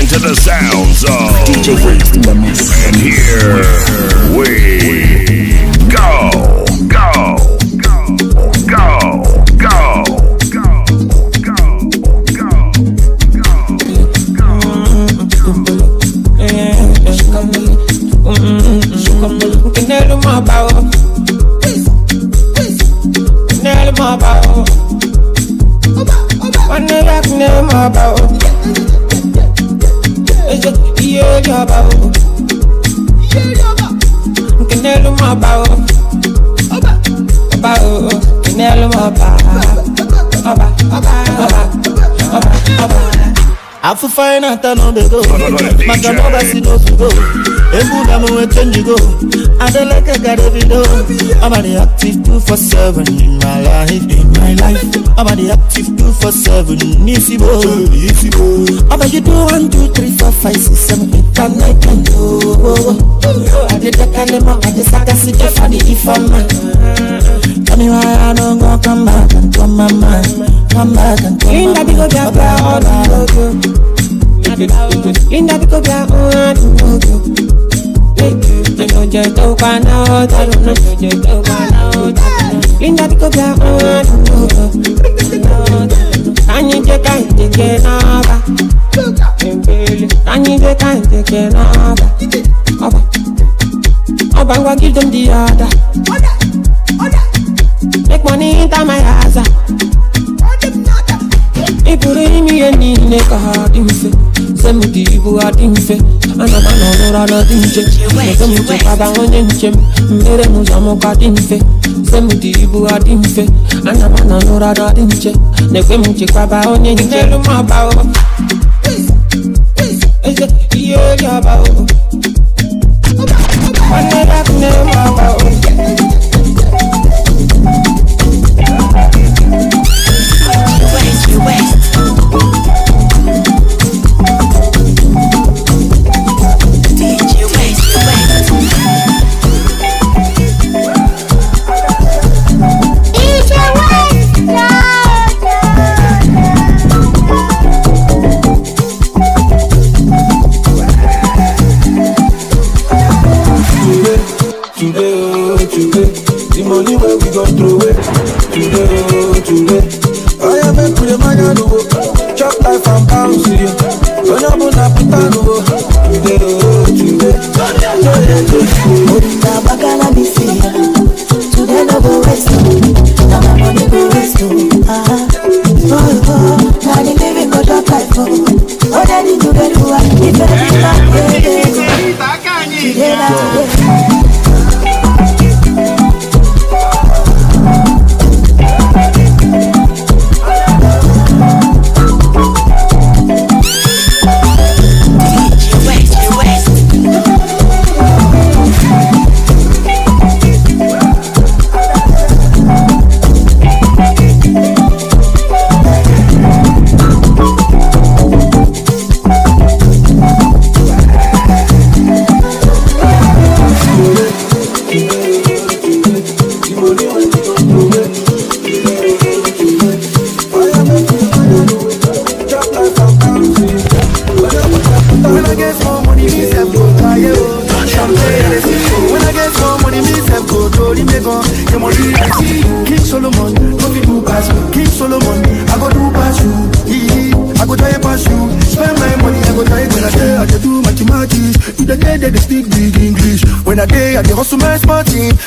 to the sounds of DJ Freaks in the mix. And here we go, go, go, go, go, go, go, I feel fine at the no go. My grandmother see no to go. Every time we change you go. I don't like I got every door. I'm at the active 247 in my life, I'm at the active 247. Easy boy, easy boy. I'm at you do 1, 2, 3, 4, 5, 6, 7, 8, 9, 10. I did the kalema, I did sakasi just for the informer. Tell me why I don't go come back and come my mind. Come back and come Linda because you're proud of you. Linda because you're proud of you. I know just don't find out. I don't know just don't find out. Linda because you're proud of you. Can you get kind to get over? Can you get kind to get over? Oba, give them the order. Make money into my house. If you read me any nigga hard in fe, send me the evil hard in fe. And I'm not a dinge. Send me to Papa on Yenchem. Mere Muzamo got in fe. Send me the evil hard in fe. And I'm not a dinge. Never me to Papa on Yenchem. My bow. Is it your bow? I never know my bow.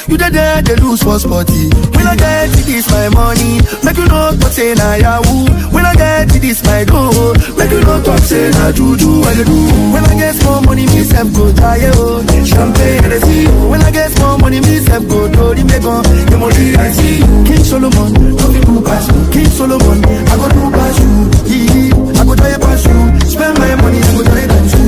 You the day they lose for sporty. When I get it, this my money. Make you know talk say na yahoo. When I get it, this my dough. Make you know talk say na juju. What you do? When I get more money, me self go die oh. Champagne I see you. When I get more money, me self go do the mega. The money I see you. King Solomon, don't be too pass you. King Solomon, I go do pass you. I go die pass you. Spend my money, I go die pass you.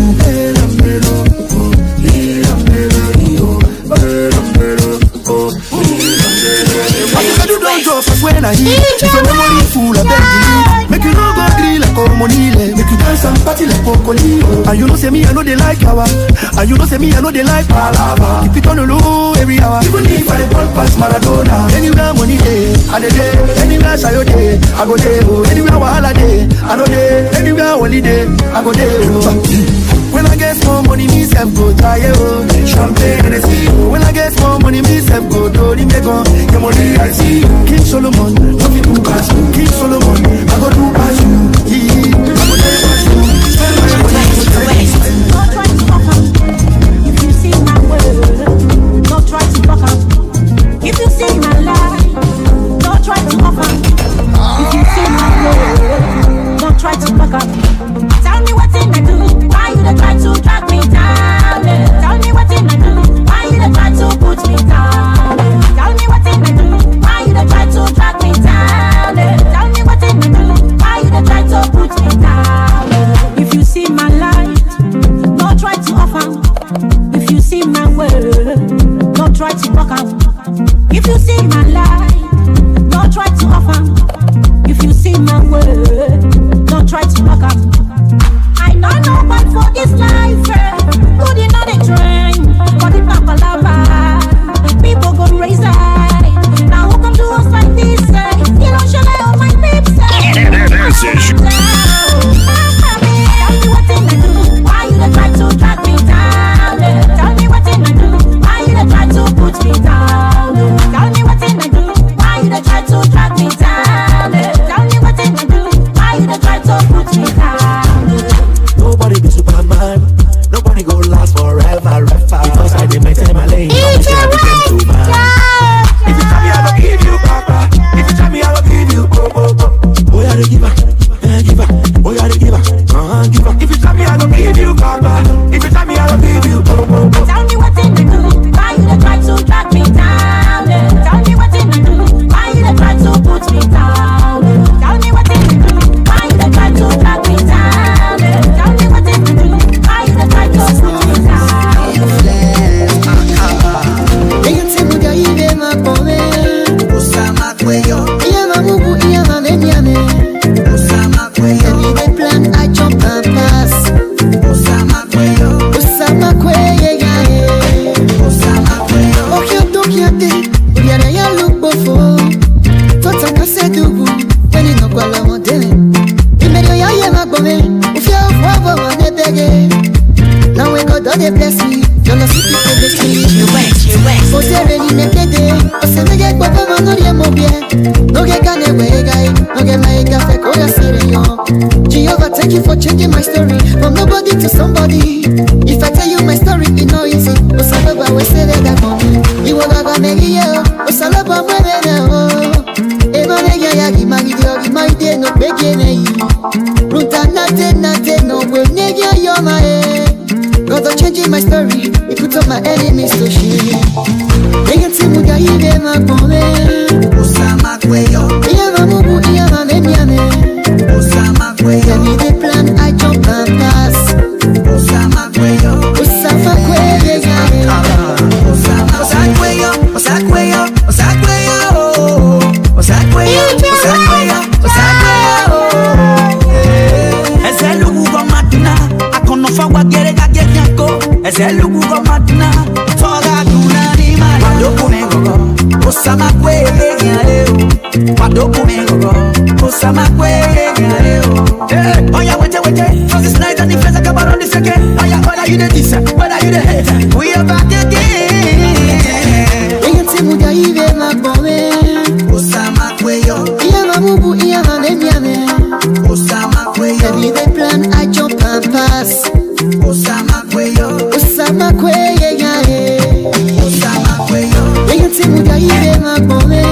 When I hear it's a memory full of bed. Make you no go grill like Omonile. Make you dance and party like Pocolio. And you know say me I know they like our. And you know say me I know they like Palava. Keep it on the low every hour. Even if I ball past Maradona. Anywhere money day, and the day. Anywhere I go there, I go there. Anywhere wahala day, I know there. Anywhere holiday, I go there. When I get more money, me self go try oh. Champagne and see you. When I get more money, me self go do the mega. Your money I see you. King Solomon, love you to pass you. King Solomon, I go do pass you. Yeah, I go do pass you. Spend my money. Don't try to fuck up. If you see my world, don't try to fuck up. If you see my life, don't try to fuck up. If you see my world, don't try to fuck up. Tell me what's in I do. Why you dey try to drag me down? Tell me what in I do. Why you dey try to put me down? Tell me what in I do. Why you dey try to drag me down? Tell me what in I do. Why you dey try to put me down? If you see my light, don't try to offer. If you see my world, don't try to fuck up. If you see my light, don't try to offer. If you see my world, don't try to fuck up. I don't know what for this life, good in all the train, but the papa lava, people go raise eye. Now who come to us like this, you don't show all my babes. This is Tell me what thing I do, why you dey try to drag me down? Tell me what thing I do, why you dey try to put me down? Tell me what thing I do, why you dey try to drag me down? Tell me what thing I do, why you dey try to put me down? Nobody be Superman. Nobody go last forever, because I did maintain my lane. If you tell me I will give you papa, if you tell me I will give you go. Boy, I dey give her, give her. Boy, I dey give her, give her. If you tell me I will give you papa, if you tell me I will give you go. Tell me what thing I do, why you dey try to drag me down? Tell me what thing I do, why you dey try to put me down? Tell me what thing I do, why you dey try to drag me down? Tell me what thing I do, why you dey try to put me down? they bless me. Y'all know see people bless me. You wait. Ose ready me pede. Ose me get kwa mama no ye mo bien. No get kane we guy. No get my cafe ko ya sere yo. Jehovah, thank you for changing my story from nobody to somebody. If I tell you my story, it's not easy. Osalaba we say that money. You wanna go make yo. Osalaba we na. Eba ne ya gi magi de no begene. Ruta nate no we ne yo my. God are changing my story. He put up my enemies to shame. They can see muda ibe makome. Osama kweyo. Iya mamubu iya mamemiane. Osama kweyo. Tell me the plan, I jump and pass. Osama kweyo. Osama kweyo. Osama kweyo. Osama kweyo. Osama kweyo. Osama kweyo. Osama kweyo. Osama kweyo. Ezelu ugo matuna. Akono fawa gerega genyako. Ezelu ugo matuna. Toga tuna ni mara. Padoku mengogo. Osama kweyo nyaleo. Padoku mengogo. Osama kweyo nyaleo. Oh yeah, wait. For this night and the face I come around the second. Oh yeah, whether you the decent, whether you the hater, we are back again. Eye muda ibe makome. Osama kweyo. Iya mamubu iya mamemiane. Osama kweyo. Tell me the plan, I jump and pass. Osama kweyo. Osama kweyo yae. Osama kweyo. Eye muda ibe makome.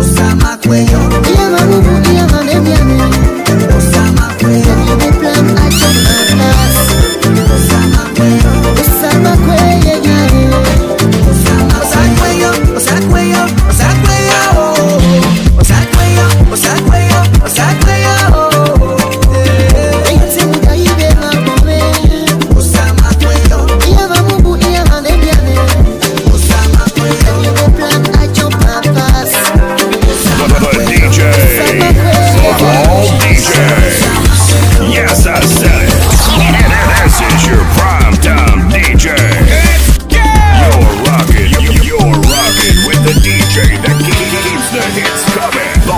Osama kweyo. Iya mamubu iya mamemiane. Osama kweyo. Tell me the plan, I jump and pass. Osama kweyo. Osama kweyo yae. Osama kweyo. Osama kweyo. Osama kweyo. Osama kweyo. Osama kweyo. Osama kweyo. Eye muda ibe makome. Osama kweyo. Iya mamubu iya mamemiane. Osama kweyo. Tell me the plan, I jump and pass. The DJ of all DJs. Yes, I said it. This is your primetime DJ. You're rocking with the DJ that keeps the hits coming. The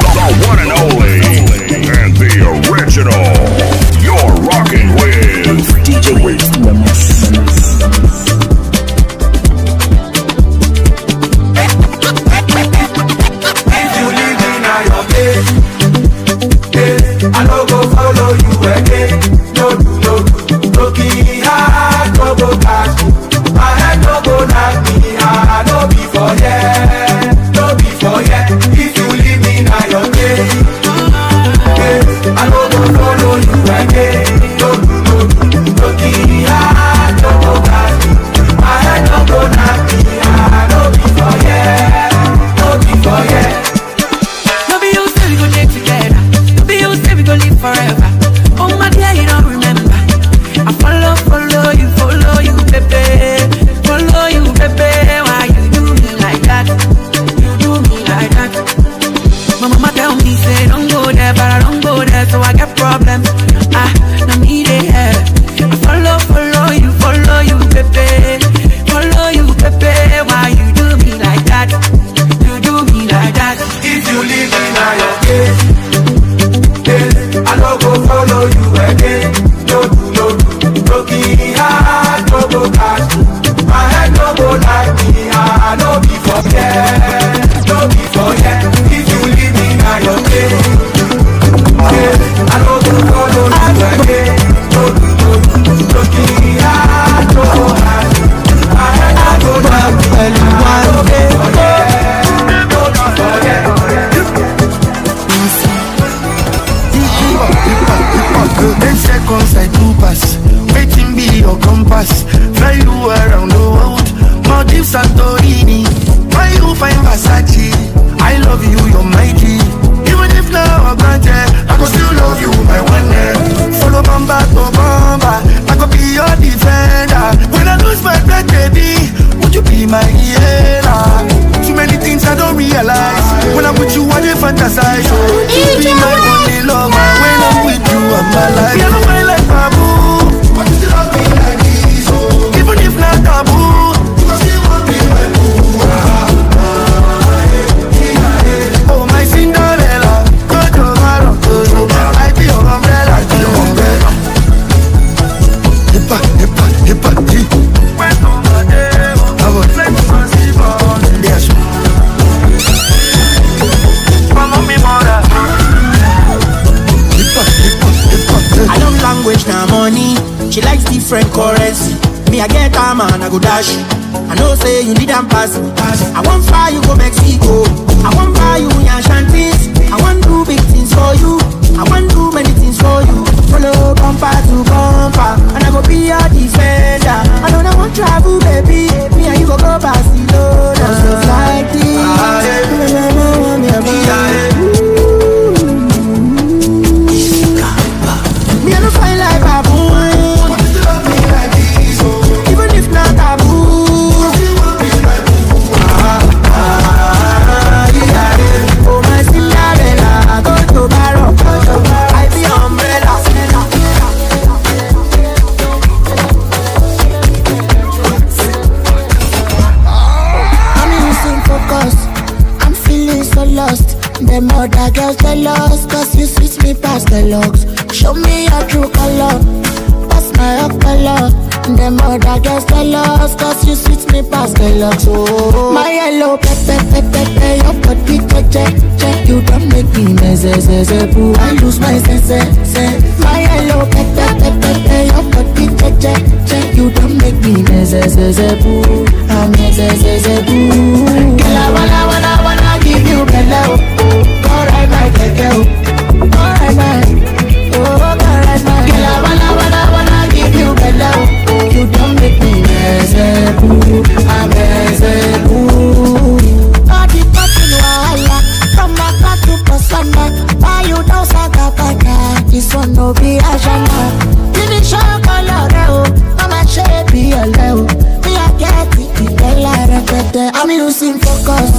one one and only, and the original. You're rocking with DJ Waves in the mix. If you leave me now, your day. I no go follow you again. No, broken heart, no go catch me. My head no go knock me. I no be for yeah. If you leave me now, your day. I no go follow you again. No, broken heart, no go catch me. My head no go knock me. I no be for yeah. No be you say we go stay together. No be you say we go live forever. Oh my dear, you don't remember. I follow you, baby. Follow you, baby. Why you do me like that? You do me like that. My mama tell me say don't go there, but I don't go there, so I get problems. Now me they have. I follow you, baby. Follow you, baby. Why you do me like that? You do me like that. If you leave me now, your case. I no go follow you again. No, broken heart, no go catch me. My head no go like me. I no be for yeah. If you leave me now, your case. I no go follow you again. No, broken heart, no go catch me. My head no go like me. I no be for yeah. Ten seconds I do pass. Waiting be your compass. Fly you around the world. Maldives, Santorini. Why you find Versace? I love you, you're my G. Even if now I'm granted, I can still love you, my one name. Follow Bamba to Bamba. I could be your defender. When I lose my breath, baby, would you be my healer? Too many things I don't realize. When I'm with you, I dey fantasize. You be my only lover. When I'm with you, I'm alive. You know I like Babu. But you still love me like this. Even if not taboo, you still want me like boo. Oh my Cinderella, go to Morocco. I be your umbrella, Hippa, hip. When on my day, I would let you see born. Yes. I love language now money. She likes different currency. Me I get a man I go dash. I know say you need and pass. I want fly you go Mexico. I want buy you yan shanties. I want do big things for you. I want do many things for you. Follow bumper to bumper, and I go be your defender. I don't want travel, baby. Me and you go Barcelona. Just like this. Me I don't find like baboon. Even if not taboo. Oh my Cinderella, go to Barrow. I be umbrella. I'm losing focus. I'm feeling so lost. Them other girls they lost, cause you switch me past the logs. Show me your true color. Pass my up color. Them other girls they lost, cause you switch me past the logs. Oh, my yellow pepper, your body check. You don't make me mess, boo. I lose my sense. My yellow pepper, your body check. You don't make me mess, boo. I'm mess, boo. Girl, I wanna give you better. Alright, my girl. Alright, my. Oh, alright, my. Girl, I wanna give you better. You don't make me mess, boo. I'm mess, boo. All the person walla from my car to Pasana. Why you don't Sagapaka? This one no be a jama. Give me chocolate, Mama shape be a level. Me I get it, I'm losing focus.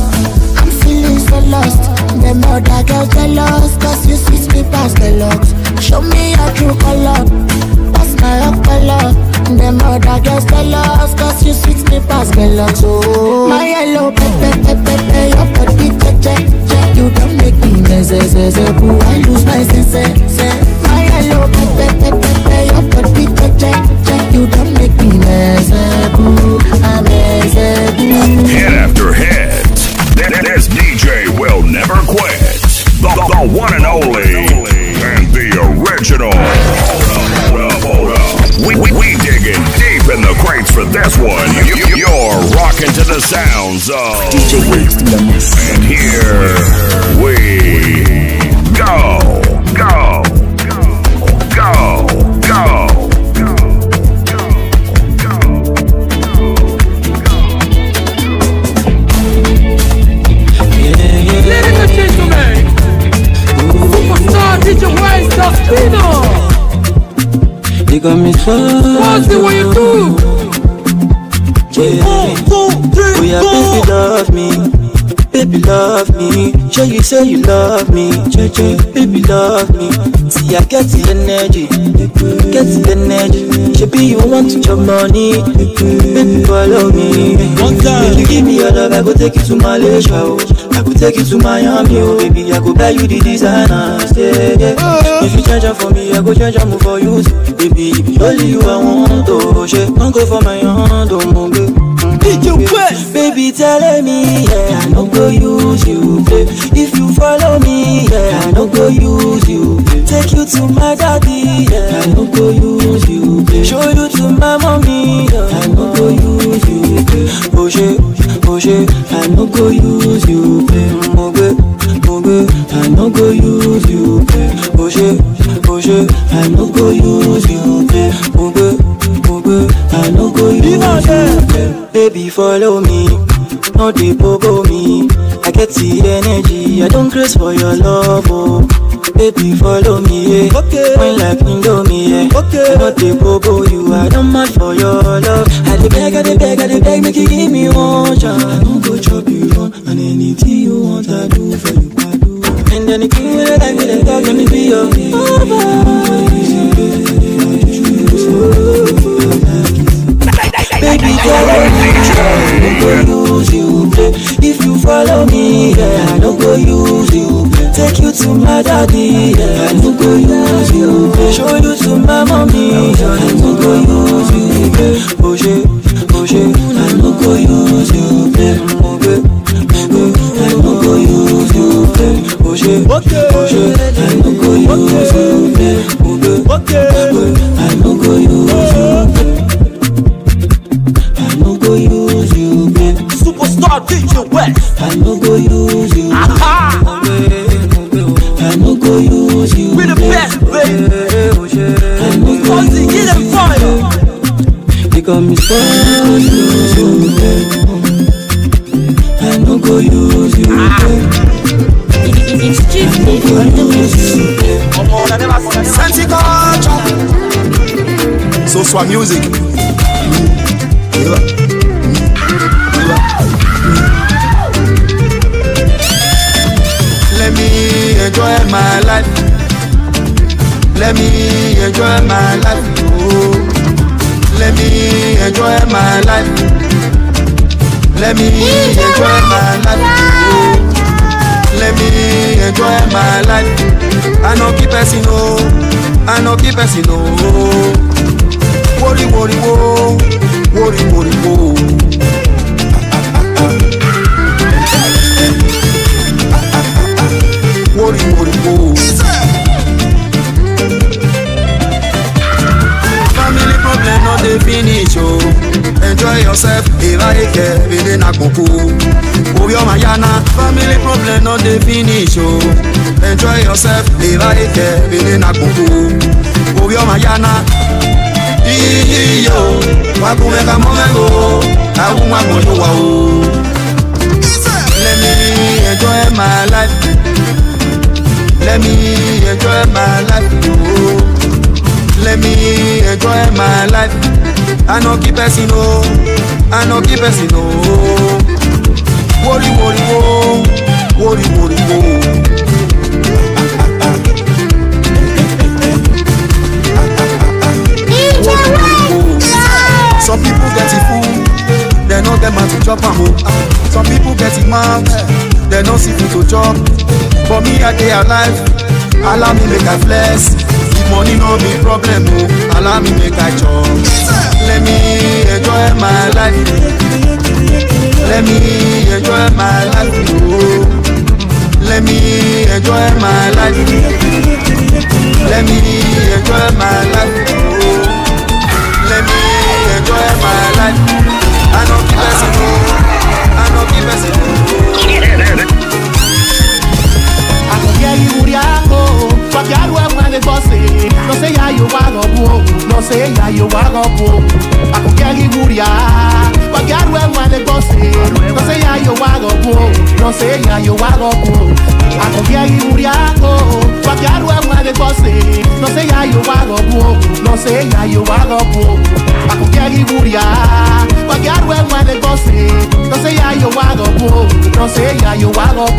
I'm feeling so lost. Them other girls jealous, cause you switch me past the logs. Show me your true color. Pass my up color. Them other girls jealous, cause you switch me past the logs. Oh, my yellow pepper, your body check. You don't make me mess, boo. I lose my sense. My hello, pepe, your body, check. You don't make me mess, boo. I'm boo. Hit after hit. This DJ will never quit. The one and only, and the original. We digging deep in the crates for this one. You're rocking to the sounds of DJ KizzDaniel. And here we go. Ladies and gentlemen, superstar DJ AYRASTAR. You got me so. What's the way you do? Oh yeah, baby love me. Baby love me. Sure you say you love me. Baby love me. See I get the energy. Maybe you want to your money. Baby follow me. If you give me your love, I go take you to Malaysia. I could take you to Miami, oh baby, I could buy you the designer. Yeah. If you change up for me, I go change up for you. Baby, only you I want to share. Don't go for my hand, don't move. Baby, tell me, yeah, I don't go use you, babe. If you follow me, yeah, I don't go use you, babe. Take you to my daddy, yeah, I don't go use you, babe. Show you to my mommy, yeah, I don't go use you, babe. Oh shit, I don't go use you, babe. I don't go use you, babe. Oh shit, I don't go use you, babe. I don't go use you, babe. Baby, follow me, no dey bobo me. I get the energy, I don't craze for your love, oh. Baby, follow me, yeah. Okay. When like Indomie, yeah. Okay. I not dey bobo you, I don't mad for your love. I dey beg, make you give me one chance. I don't go chop you run, and anything you want, I do for you, I do. And then the king will like me, talk, let me be your baby, girl, I don't go use you, babe. If you follow me, yeah, I don't go use you, babe. Take you to my daddy, yeah, I don't go use you, babe. Show you to my mommy, yeah, I don't go use you, babe. Oh shit, I don't go use you, babe. I don't go use you, babe. Oh shit, I don't go use you, babe. I don't go use you, babe. Use you, babe. Superstar DJ West. I no go use you. Aha! I no go use you. We're the best, babe. I no go use you. Fire. They got me so use you, babe. I no go use you, babe. Excuse me. I no go use you, babe. Sensi culture. So swag music. Let me enjoy my life. Let me enjoy my life. Oh. Let me enjoy my life. Let me enjoy my life. Oh. Let me enjoy my life. I no keep person, oh. I no keep person, oh. Worry, whoa. Worry, whoa. Worry, whoa. Family problem not dey finish, oh. Enjoy yourself, Eva Vede na koko. Oyo Mayana, family problem not dey finish, oh. Enjoy yourself, Eva Vede na koko. Oyo Mayana. Iyo, wakumeka momego, awuma moyowa o. Let me enjoy my life. Let me enjoy my life. Oh. Let me enjoy my life. I no keep person, oh. I no keep person, oh. Worry, whoa. Worry, whoa. Some people get it food, they no get man to chop and move. Some people get it mouth, they no see food to chop. For me, I stay alive. Allow me make I flex. If money no be problem, oh, allow me make I chop. Let me enjoy my life. Let me enjoy my life. Oh. Let me enjoy my life. Let me enjoy my life. Oh. Let me enjoy my life. I don't keep messing. I don't keep messing. I can hear you, Muriaco. But you are one the bossy. No say how you walk up. No say how you walk up. I can hear you, Muria. But you are one the bossy. No say how you walk up. No say how you walk up. I can hear you, Muriaco. But you are one the bossy. No say how you walk up. No say how you walk up. I can hear you, Muria. But you are one the bossy. No say how you walk up. No say how you walk up.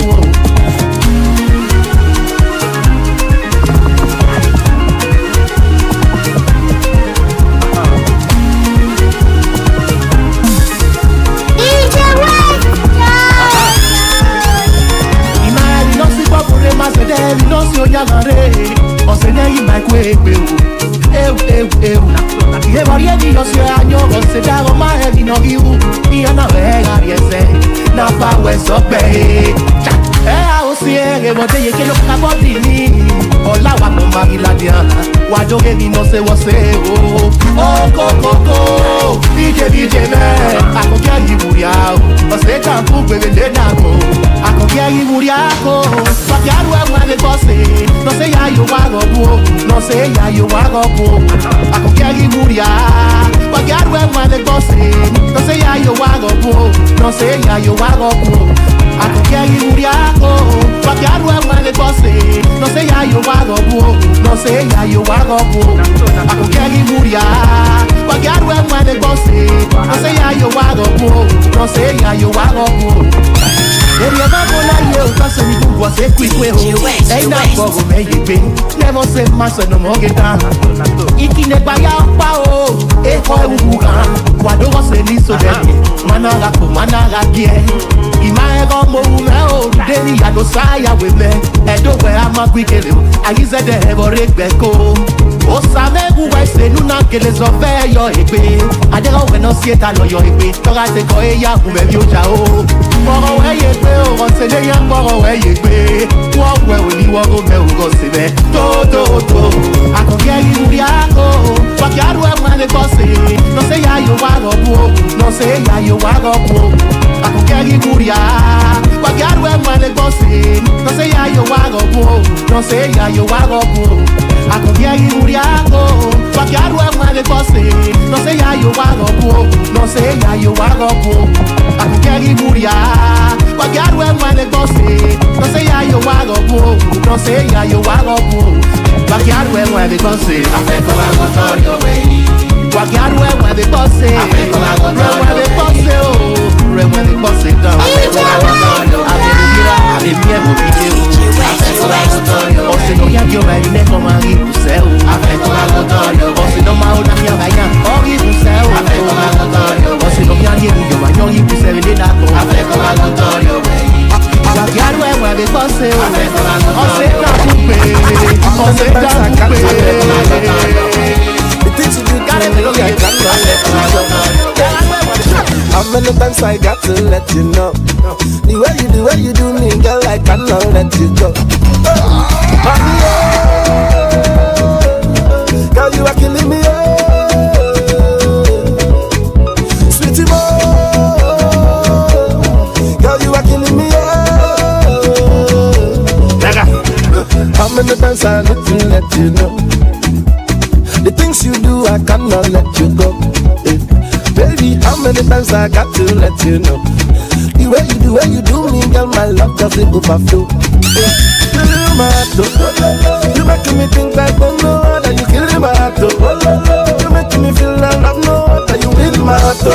No see on yagare, o se nei mai kwebe o. Ye variedi yo se anyo o se dago mai di no giu. Ia na vega riese, na pa we so pe. O se e mo te ye ke no ka botini. O la wa mo magila diana, wa joge ni no se wo se o. O ko, DJ me, a ko ya gi buria o. O se kan pu bebe de na go. A ko ya gi buria ko. No say how you walk up, no say how you walk up. I can carry Muria, but God will want the bossy. No say how you walk up, no say how you walk up. I can carry Muria, but God will want the bossy. No say how you walk up, no say how you walk up. I can carry Muria, but God will want the bossy. No say how you walk up, no say how you walk up. Never say quick way home. Ain't not for me, never say master no more get down. Ikine baya pao, e koi uga. Wado was a niso de, managa ko managa gie. Imaego mo umeo, deni ya do saya with me. Edo we ama quickly, I use the heavy beko. O same uwa se nuna kele zove yo ebe. Adega we no sieta lo yo ebe. Toga te ko eya ume bioja o. Moro we ebe o, on se de ya moro we ebe. Walk where we walk go me go se be. To. I can get you Muriaco. But you are one the bossy. No say how you walk up, no say how you walk up. I can get you Muria. But you are one the bossy. No say how you walk up, no say how you walk up. I can get you Muriaco. But you are one the bossy. No say how you walk up, no say how you walk up. I can get you Muria. But you are one the bossy. No say how you walk up, no say how you walk up. Backyard where they go say, I think I go to your way. Backyard where they go say, I think I go to where they go say, oh, where they go say down. I think I go to your way. I think I go to your way. Oh, say no, you may never marry to sell. I think I go to your way. Oh, say no, my own amiga, or you to sell. I think I go to your way. Oh, say no, you may know you to sell in that. I think I go to your way. Backyard where they go say, oh, say no, how many times I got to let you know? The way you do me, girl, I cannot let you go. Mommy, oh, girl, you are killing me, oh. Sweetie, oh, girl, you are killing me, oh. How many times I need to let you know? The things you do, I cannot let you go. Baby, how many times I got to let you know? The way you do me, girl, my love doesn't overflow. Killing my heart, you making me think like oh no other. You killing my heart, you making me feel like I'm no other. You in my heart,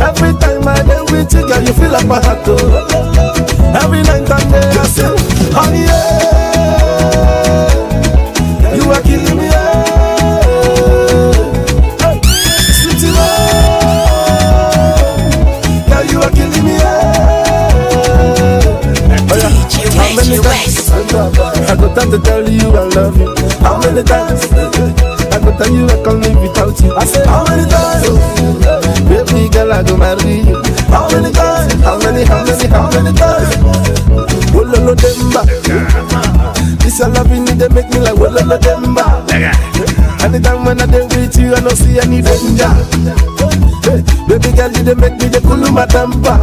every time I get with you, girl, you feel like my heart. Every night and day I say, oh yeah, you are killing me. I go time to tell you I love you. How many times? I go tell you I can't live without you. I said how many times? Baby girl, I go marry you. How many times? How many times? Wololo demba. This your loving me, they make me like wololo demba. Anytime when I dey with you, I don't see any danger. Hey, baby girl, you they make me the cool my temper.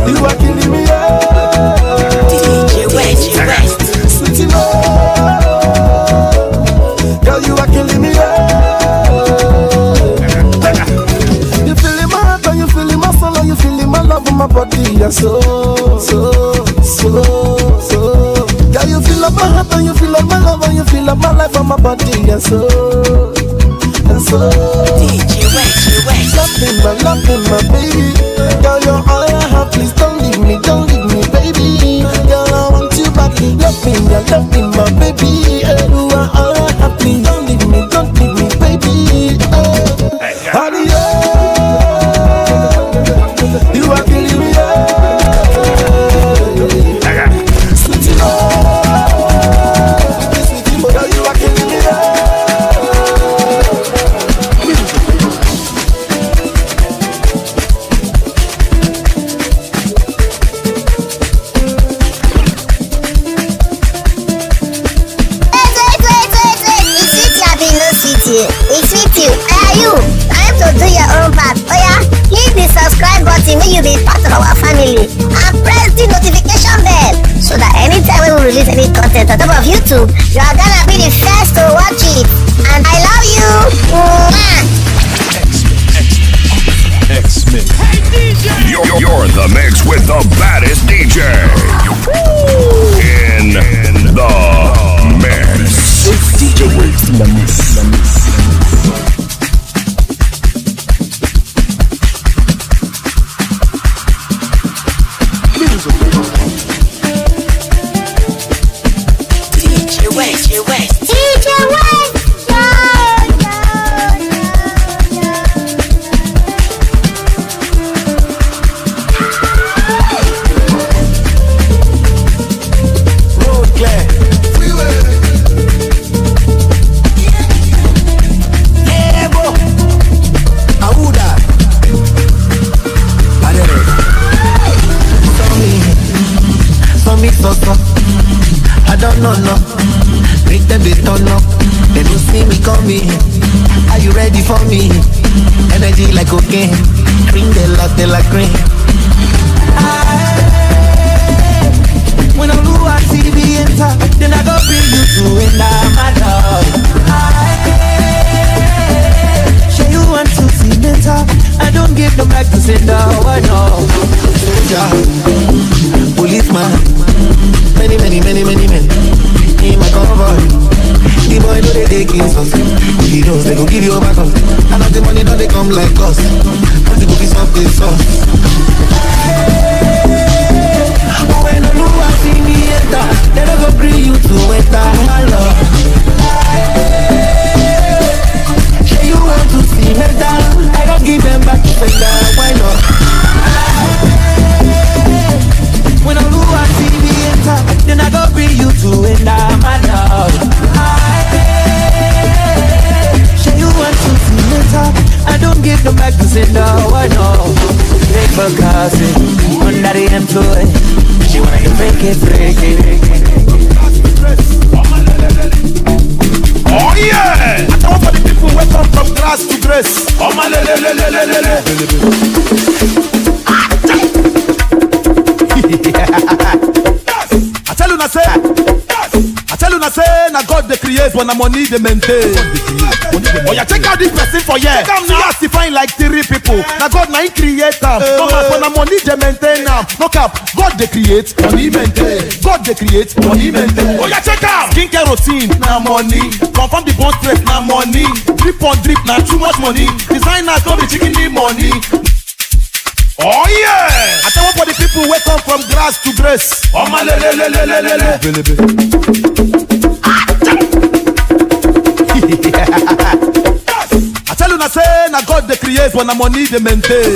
You are killing me, DJ West, sweetie love. Girl, you are killing me, You feeling my heart, you feeling my soul, you feeling my love in my body, yeah, so. Girl, you feel like my heart, and you feel like my love, and you feel like my life and my body, yeah, so. DJ West, loving my baby. Girl, you're all I have, please don't leave me, baby. Girl, I want you badly, loving my baby. You are all I have, please don't leave me, baby. Honey, you are killing me, sweetie love, girl, you are killing me, It's with you. You. Time to do your own part. Oh yeah, hit the subscribe button when you be part of our family, and press the notification bell so that anytime we will release any content on top of YouTube, you are gonna be the first to watch it. And I love you. X-Mix. Hey DJ! You're the mix with the baddest DJ. In the mix. It's DJ Waves in the mix. I don't know, no. Make them they turn up. They don't see me coming. Are you ready for me? Energy like cocaine. Cream they like cream. When I do I see the enter, then I go bring you to end my love. Show you want to see mental. I don't give them back to send out. I know. Policeman. Many men in my convoy. The boy know they take insults. He knows they gon' give you a back up. And not the money don't they come like us. But the cookies up this sauce. When I know I see me enter, then I go bring you to enter my love. Say you want to see me down, I gon' give them back to sender. Why not? When I know I see me enter, then I go bring you to enter my love. Say you want to see me talk, I don't give them back to sender. Why not? Take for gossip, under the influence. She wanna get freaky. Oh yeah! I come for the people who come from grass to grace. Oh my I tell you na say na God they create when the money they maintain. Oh yeah, check out this person for here. See us define like 3 people. Na God na he create them. No man when the money they maintain now. No cap, God they create, money maintain. God they create, money maintain. Oh yeah, check out skincare routine na money. Confirm the bone straight na money. Drip on drip na too much money. Designers don't be chicken the money. Oh yeah! I tell for the people who come from grass to grace. Oh my I tell you na say na God they create create when the money they maintain.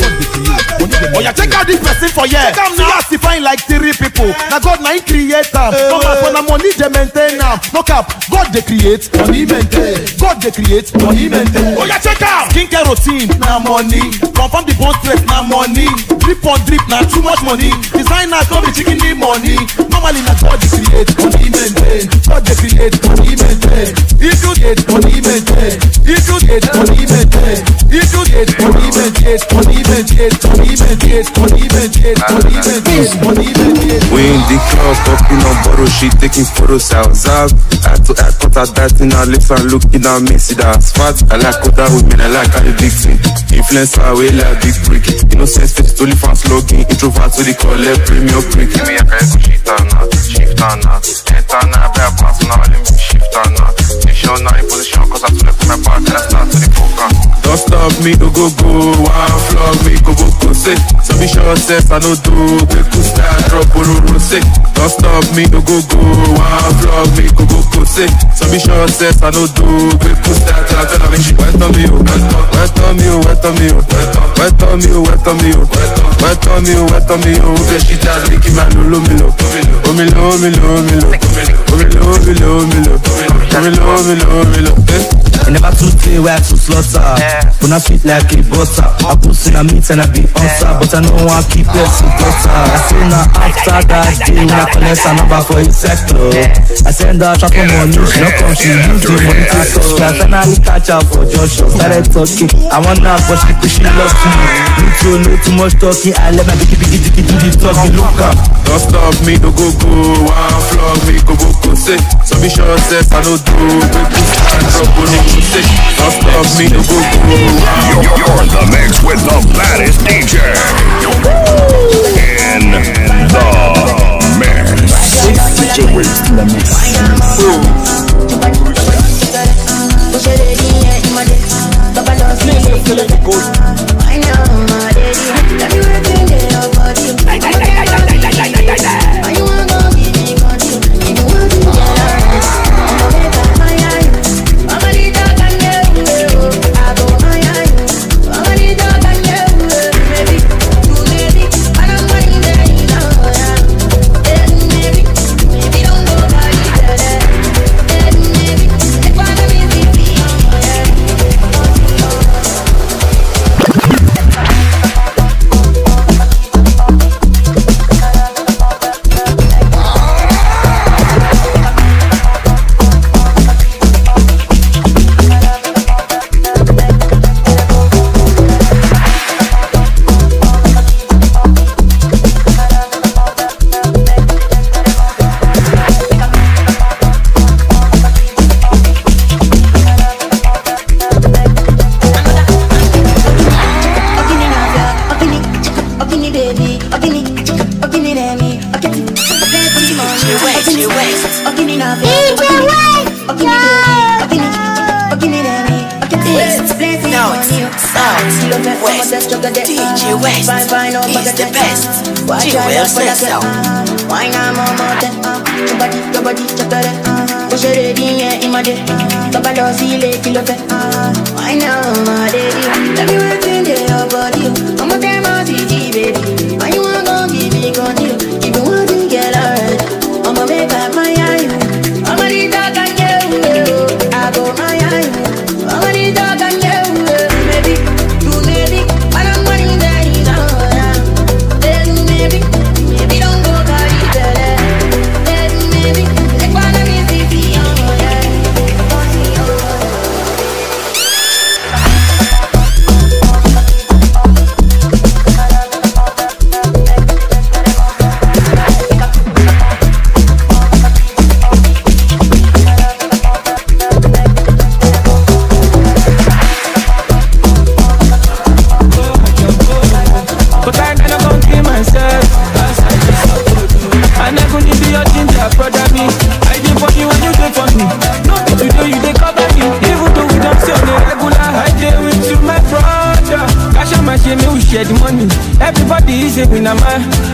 Oh yeah, check out this person for here. See us define like 3 people. Now God now he create them. No cap when the money they maintain now. No cap, God they create, money maintain. God they create, money maintain. Oh yeah, check out skincare routine, now money. Confirm the bone stress, now money. Drip on drip, now too much money. Designers don't be chicken need money. Normally now God they create, money maintain. God they create, money maintain. If you get money maintain, if you get money maintain, if you get money maintain, money maintain, money maintain, money maintain, money maintain, money maintain. We in the club, talking on borrow shit, taking photos outside. I had to act contact that in our lips and looking at me, see that fat. I like other women, I like how they big thing. Influencer, we like big brick. Innocent face, only fans looking. Introvert to the collect premium brick. Give me a guy who shift on now, shift on now. Enter now, bear pass now, let me shift on now. Position now, in position, cause I took it from my back and I start to the poker. Don't stop me, no go go, one flog me, go say. So be sure, says I no do, we could start drop, say. Don't stop me, no go go, one flog me, go say. So be sure, says I no do, we could start drop, wet on me, wet on me, wet on me, wet on me, wet on me, wet on me, wet on me, the shit that's making my lulu milo, omilo, omilo, omilo, omilo, omilo, omilo, omilo, omilo, I never too play where to slaughter. But I sweet like a butter. I put in a meat and I be answer. But I know I keep it in butter. I say now after that day when I collect a number for his sector. I send her trap on money. She don't come, she use the money to suck. I finally catch her for Joshua. Started talking. I want her but she loves me. No too much talking. I let my biggie do the talking. Look up. Don't stop me, no go go. One flog me, go say. So be sure says I no do. Don't stop me, no go go. You're in the mix with the baddest DJ in the mix. DJ Waste in the mix. DJ West is the best. You will say so. Why not more your body, push it in my day. Why now, my lady? Let me wait in your body. I'm a damn RTG, baby. Why you wanna go give me control? If you want to get alright, I'ma make up my eye. I'ma need dog and you. I go my eye. I'ma need dog and you.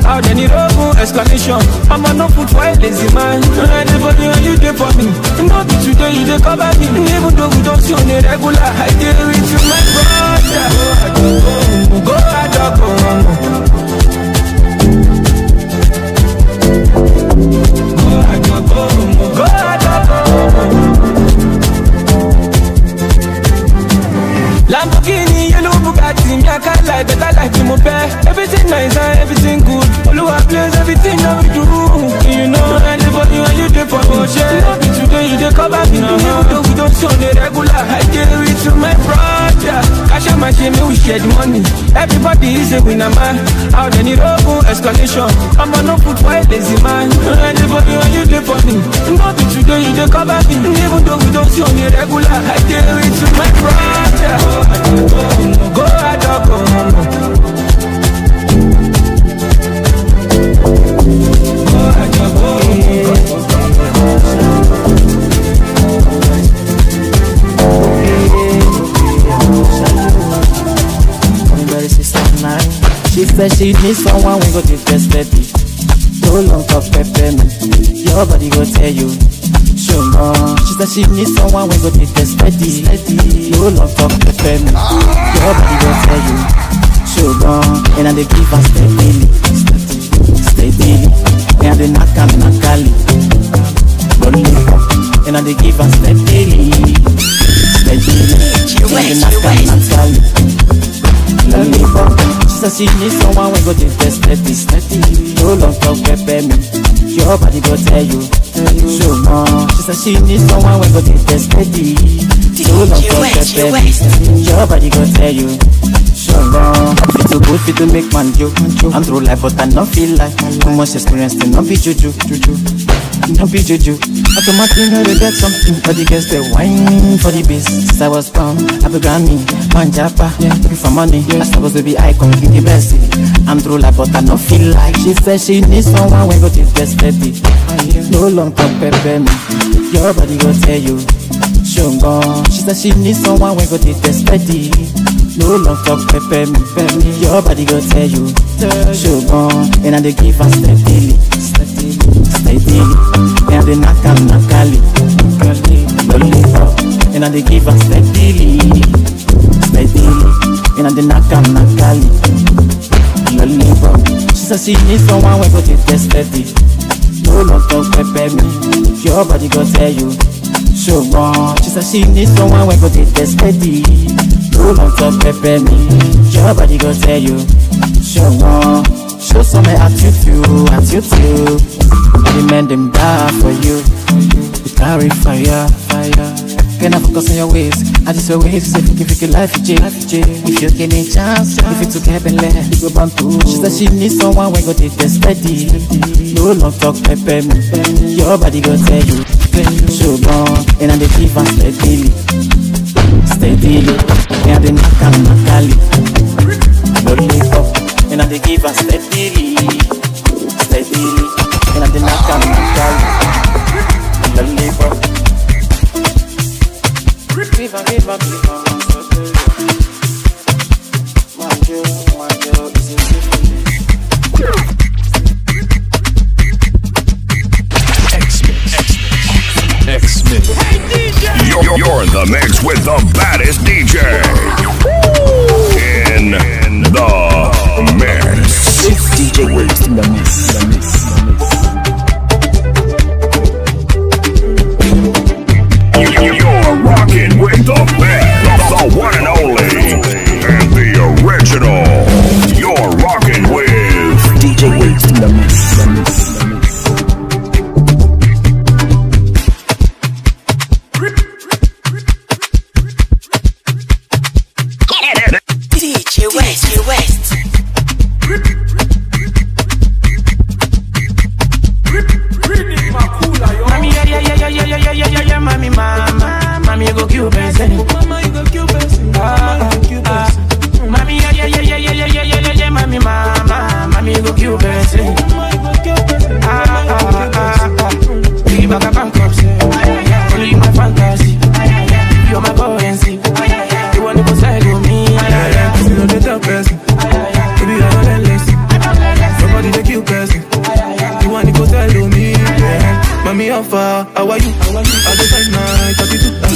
How then it open escalation. I'm on no foot for a lazy man. Anybody when you dey for me. No be today you dey cover me. Even though we don't see on a regular, I deal with you, my brother. Go ahead, go. Lamborghini, yellow Bugatti, me I can't lie, better life in my bed. Everything nice and everything good. Oluwa plays everything that we do. You know anybody when you dey for ocean. No be today you dey cover me. Even though we don't show the regular, I deal with you, my brother. Cash out my shame, we share the money. Everybody is a winner man. How then it open escalation. I'm on no foot for a lazy man. Anybody when you dey for me. No be today you dey cover me. Even though we don't show the regular, I deal with you, my brother. Go ahead, go. She said she needs someone we go to test steady. So long talk pepper me. Your body go tell you. She said she needs someone we go to test steady. So long talk pepper me. Your body go tell you. And I dey give her steady. And I dey knock Kali. And I dey give her steady. And I dey knock Kali. She said she needs someone we go to test steady. No long talk pepper me. Your body go tell you. She said she needs someone we go to test steady. No long talk pepper me. Your body go tell you. Fit too good, fit to make man joke. I'm through life, but I don't feel like too much experience to not be juju. Don't be juju. I come out in to get something, but the girls they whine for the bass. Since I was born, I began me, Manjapa, looking for money. I supposed to be icon, in the best. I'm through life, but I don't feel like. She said she needs someone when go to test steady. No long talk pepper me. Your body go tell you. She said she needs someone when go to test steady. No long talk pepper me. Your body go tell you. And I dey give her steady. And I dey knock Kali. And I dey give her steady. And I dey knock Kali. She said she needs someone when go to test steady. No long talk pepper me. Your body go tell you. She said she needs someone when go to test steady. No long talk pepper me. Your body go tell you. Show some attitude. The men them die for you. They carry fire. Can I focus on your ways? I just your ways. If you life, if you give me a chance, if you took heaven, let you go bound to. She said she needs someone when go to test steady. No long talk pepper me. Your body go tell you. And I dey give her steady. And I dey knock Kali. And I dey give her steady. And I dey knock Kali. Give her. You're in the mix with the baddest DJ. In the mix. It's DJ Waves in the mix. You're rocking with the best, the one and only, and the original. You're rocking with DJ Waves in the mix. Nobody take far. How are you? I just like night, 32.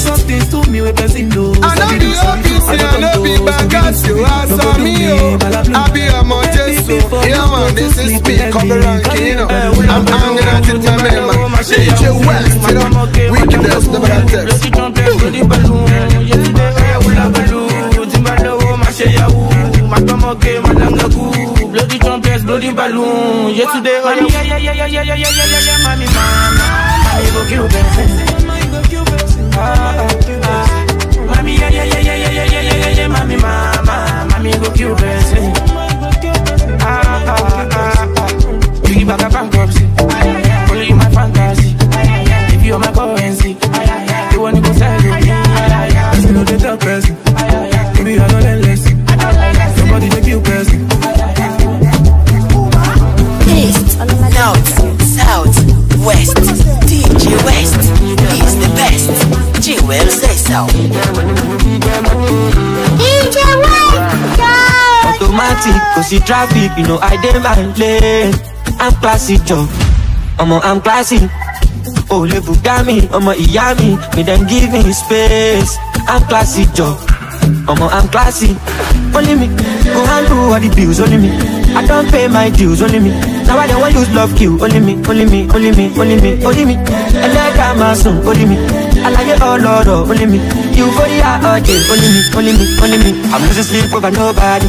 Something to me with person do. I know the office, I know be back you are me, I be a Monteso. Yeah, man, this is me, come around, you know. I'm hanging out in my man. DJ West, you know. Wickedness, never had text. Bloody trumpets, bloody balloon. Yesterday, oh yeah, mommy, mama, mommy go kill person. Mommy, yeah, mommy, mama, mommy go kill person. Biggie back up and corpse. Follow you my fantasy. If you're my currency, you wanna go sell it. I say no, they tell person. Maybe I know that less. Somebody they kill person. East, North, South, West. DJ West is the best. G will say so. DJ West, Automatic, cause see traffic, you know I dey my lane. I'm classy, Joe. I'm classy. Oh, le Bugami, Iyami, me then give me space. I'm classy, Joe. I'm classy. Only me, go handle all the bills, only me. I don't pay my dues, only me. Now I don't want use love kill, only me, only me, only me, only me, only me. I like my son, only me. I like it all, Lord, only me. You for the all day, only me, only me, only me. I'm losing sleep over nobody.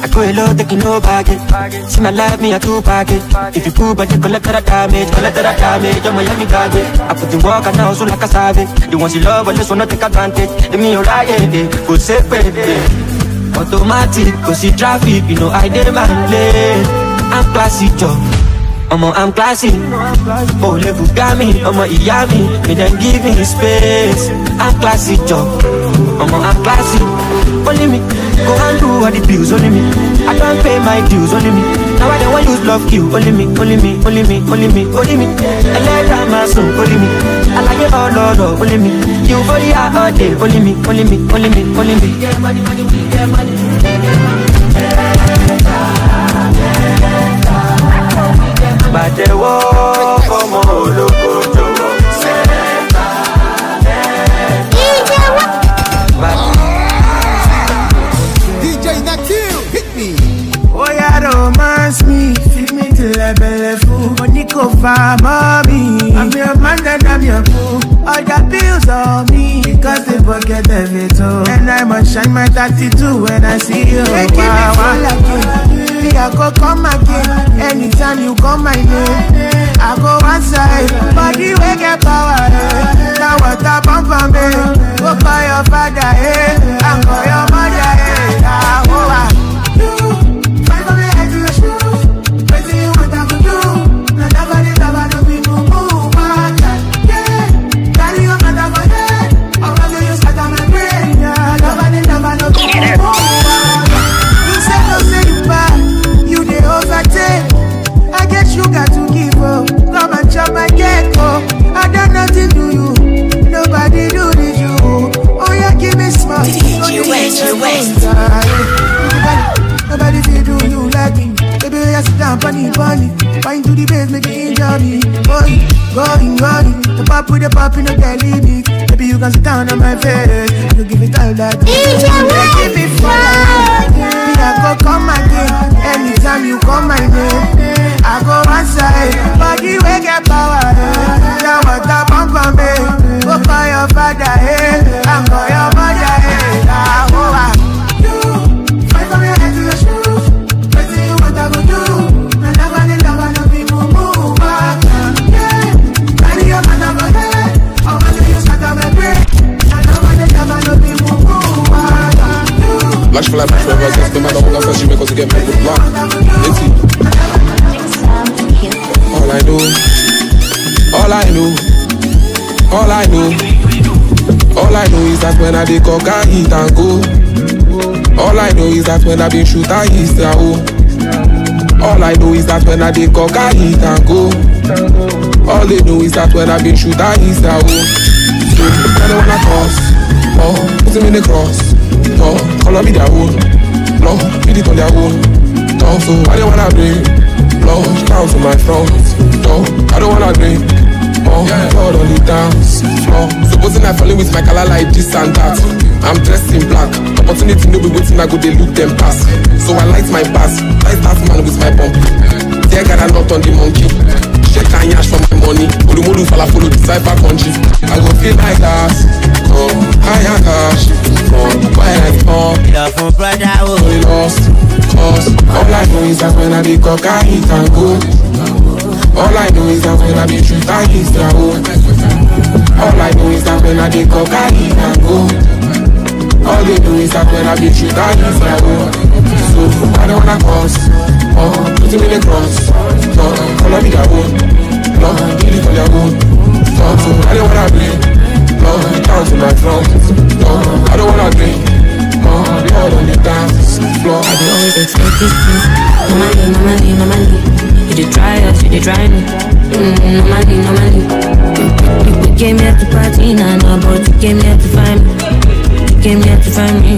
I go alone, taking no baggage. See my life, me a two package. If you cool, but you collect that damage, I'm Miami garbage. I put the work and now so like a savage. The ones you love, but just wanna take advantage. Let me alright, go separate. Automatic, cause see traffic, you know I dey my lane. I'm classy, Joe. I'm classy. Oh, le Bugami, Iyami, me then give me space. I'm classy, Joe. I'm classy. Only me, go handle all the bills, only me. I don't pay my dues, only me. Now I don't want use love kill, only me, only me, only me, only me, only me. I like my son, only me. I like it all, Lord, only me. You for the all day, only me, only me, only me, only me. Get money, get money. But they walk come on, look DJ Nakil, hit me. Oh yeah, romance me, feed me till I belly full. Money go for mommy. I'm your man and I'm your boo. All the bills on me because they forget everything. And I must shine my 32 when I see you. I go come again. Anytime you call my name, I go one side. Body we get power. Now what I bump on me. Go call your father, I call your mother, fight for me head to your shoes. Crazy you want I could do. Now never do be move. Carry your mother for head. I'll rather you start on my brain. Never do be move. You say no, say you bad. You dey overtake. I get sugar to give up. Come and chop my cake up. I done nothing to you. Nobody do this you. Oh yeah, give me smart. DJ West. Nobody feel do you like me. Baby, I sit down, funny. Fine to the base, make it enjoy me. Going. The pop with the pop in the belly me. Baby, you can sit down on my face. You give it all that. DJ West. Give me fire. I go come again. Anytime you call my name, I go one side. Body we get power. Now what I bump on me. Go call your father, I call your mother, fight for me head to your shoes. Crazy you what I go do. Never no people move. Carry your mother for head. I'll rather you start on my brain. Never no people move. Lash for life, lash forever. Just the man that wants to because you get me with black. All I know is that when I dey cock I eat and go. All I know is that when I been shoot I eat and go. All I know is that when I dey cock I eat and go. All they know is that when I been shoot I eat and go. So I don't wanna cross, put them in the cross. Call me their own, feed it on their own. So I don't wanna bring blow down to my throne. No, I don't wanna drink. Oh, God on the dance floor. Supposing I fall in with my color like this and that. I'm dressed in black. Opportunity no be waiting, I go they look them pass. So I light my pass, light that man with my pump. There got a knot on the monkey. Check and yash for my money. Odumodu follow the cypher country. I go feel my gas. Oh, higher cash. Oh, why I come? Love for brotherhood. We lost, cause all I know is that when I be coca, he can go. All I know is that when I be truth, I is their own. All I know is that when I be coca, he can go. All they do is that when I be truth, I is their own. So I don't wanna cross. Oh, put him in the cross. Oh, follow me their own. No, give it for their own. Oh, so I don't wanna blame. No, down to my throne. No, I don't wanna drink. No, they all on the dance floor. I dey always expect this thing. Normally. You dey try us, you dey try me. Normally. You came here to party, nah, but you came here to find me. You came here to find me.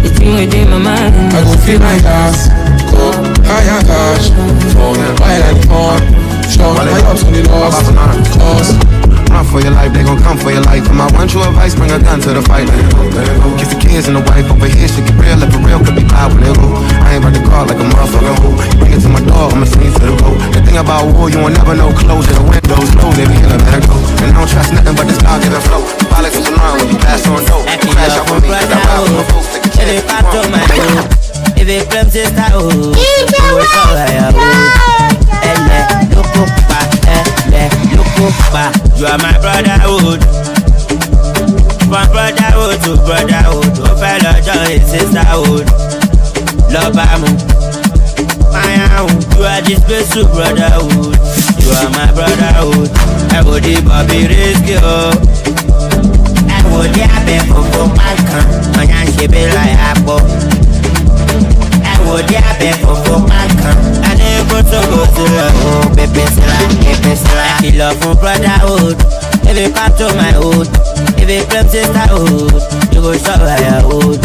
It's been within my mind. I go feel my gas, go higher cash. Phone and wide and phone. Show my ups on the lost. Cause run for your life, they gon' come for your life. And my one true advice, bring a gun to the fight. Let it go. Kiss the kids and the wife over here, shit get real. If it real, could be power, let it go. I ain't about to call like a motherfucker who bring it to my dog, I'ma sing to the road. The thing about war, you won't never know. Close the windows, close, they be in a let go. And I don't trust nothing but this dog in the flow. Politics alarm when you pass on dope. Crash out with me, cause I ride with my folks. Take a chance. If it claims sister, oh, you will show her, you are my brotherhood. From brotherhood to brotherhood, oh fellow joy is sisterhood. Love amu, you are this special brotherhood. You are my brotherhood. I would be Bobby risky, oh. I would have for mankind. My young she be like apple. I would have for mankind. I never to go to the baby I feel love from brotherhood. If you come to my hood, if you claim sisterhood, you go show her your hood.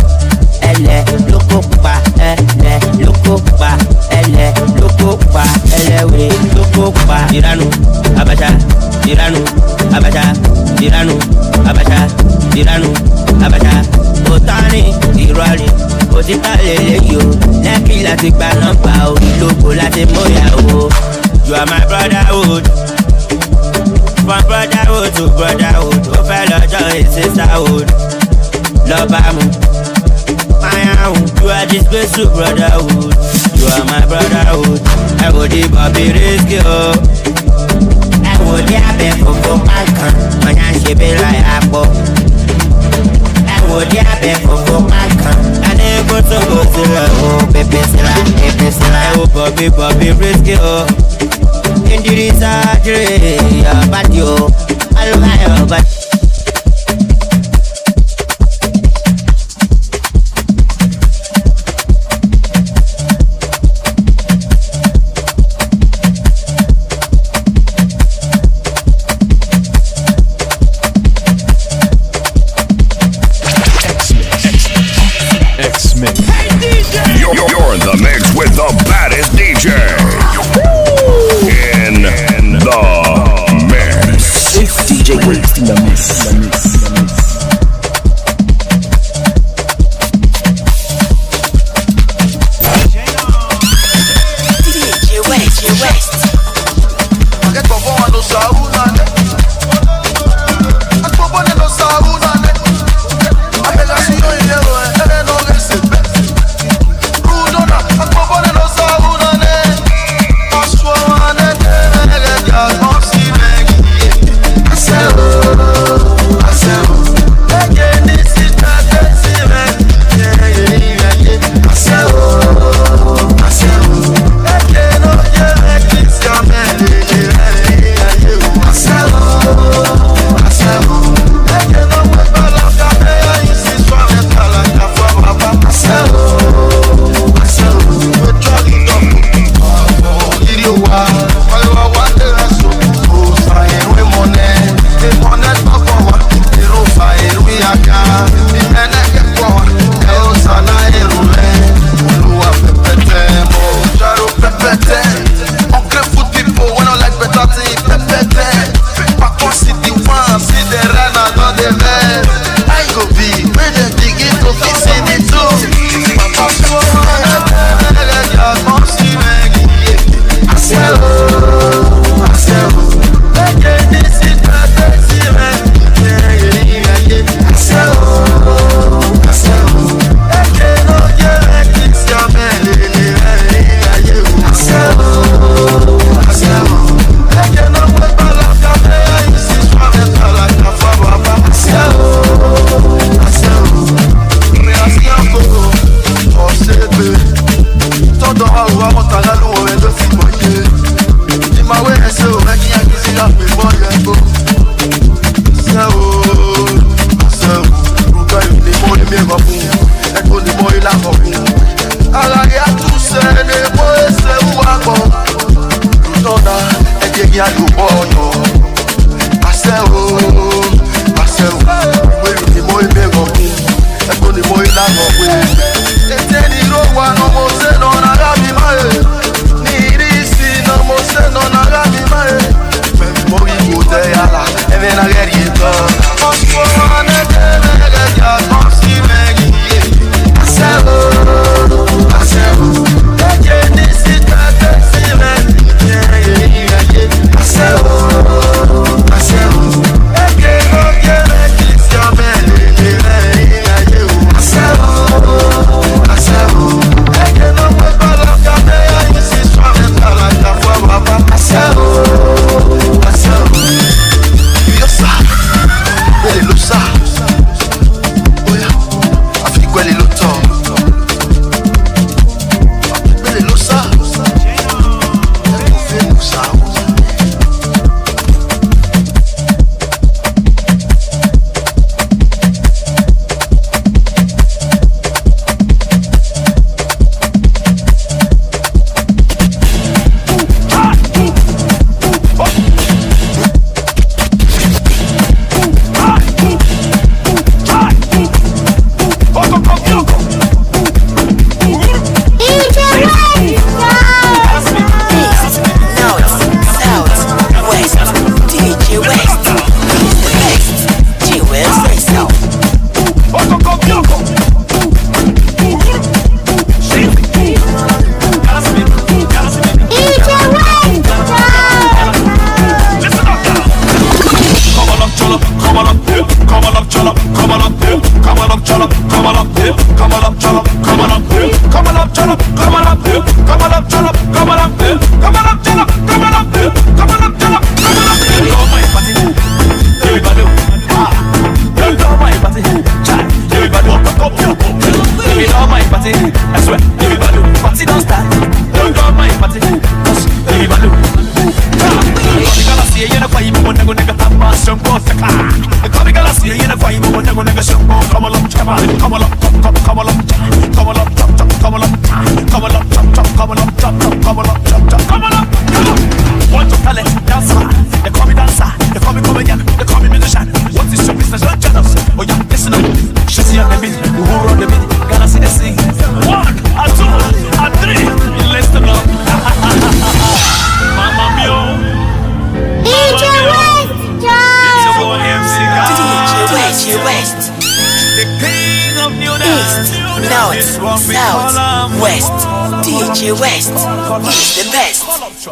Look up, Tiranu, Abacha, Otani, Irani, Otita Leleyo, Neki lati gba number o, Ilogo lati moya o. You are my brotherhood. From brotherhood to brotherhood, oh fellow joy is sisterhood. Love amu, you are this special brotherhood. You are my brotherhood. I would be Bobby risky, oh. I would have for mankind. My young she be like apple. I would have for mankind. I never to go to the oh, baby Silla. Oh, Bobby risky, oh. In the research, yeah, but you, I love you, but. You're in the mix with the baddest DJ. In the mix. It's DJ Waste in the mix. DJ Waste. me I go bono. I say oh, we the more me go me, I go the more la go we. They say the road one no more say no na rabi mae. Ni risi no more say no na rabi mae. Me mo we go there yala, and then I get it done. I get ya come see me. I say oh, I get this is that see me. I say oh, I get no get this your belly. I say oh, I get no put all of your day. You see strong and like a forever. I say oh, you say, really look sad. Oh yeah, I feel really look tall. Really look sad.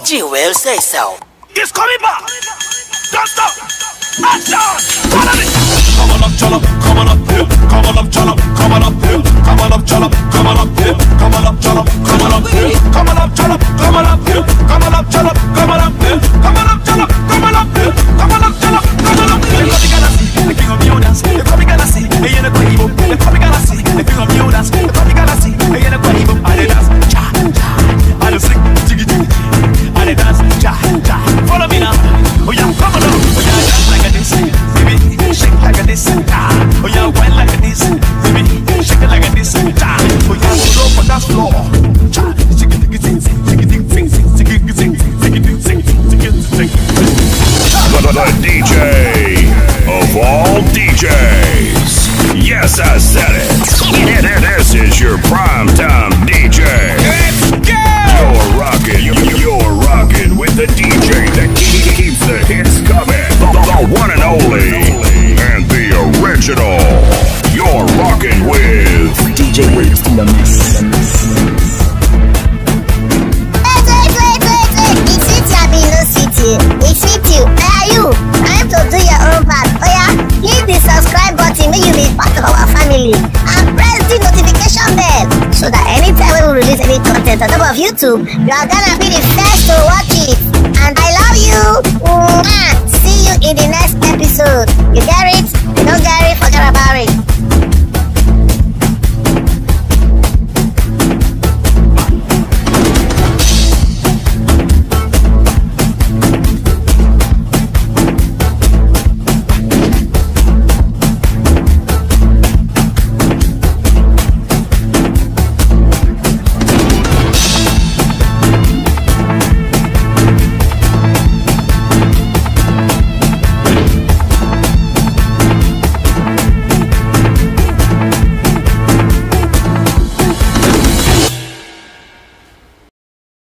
She will say so. It's coming back. Don't stop. Action. Follow me. Come on up, Jollof. Come on up here. Come on up, Jollof. Come on up here. Come on up, Jollof. Come on up here. Come on up, Jollof. Come on up here. Come on up, Jollof. Come on up here. Come on up, Jollof. Come on up here. Come on up, Jollof. Come on up here. Come on up, Jollof. Come on up here. The king of you dance. The coming galaxy. Hey, in the Quavo. The coming galaxy. The king of you dance. The coming galaxy. Hey, in the Quavo. I dance. Cha cha. I sing. Jiggy jiggy. I dance. Cha cha. Follow me now. Oh yeah, come on up. Oh yeah, dance like a this. Baby, shake like a this. Oh yeah, wine like a this. Baby, shake it like a this. Oh yeah, go up on that floor. Cha. Jiggy jiggy sing. Jiggy jiggy sing. Jiggy jiggy sing. Jiggy jiggy sing. Jiggy jiggy sing. The DJ of all DJs. Yes, I said it. This is your primetime DJ. You're rocking with the DJ that keeps the hits coming. The one and only and the original. You're rocking with DJ Waste in the mix. It's city. Where are you? Time to do your own part. Oh yeah, hit the subscribe button when you be part of our family and press the notification bell so that anytime we release any content on top of YouTube, you are gonna be the